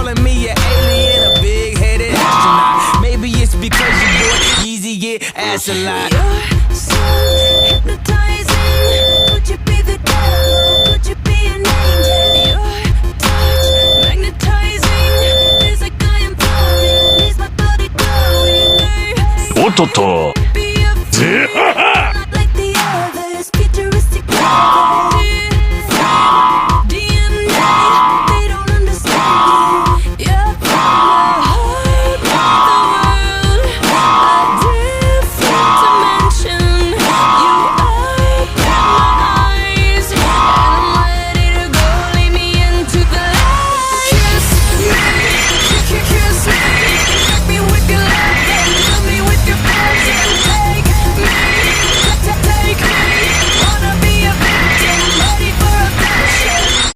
calling me an alien, a big-headed astronaut. Maybe it's because your boy Yeezy get ass a lot. You're so hypnotizing. Could you be the devil? Could you be an angel? Your touch magnetizing. Feels like I am floating. Leaves my body glowing. おっとっと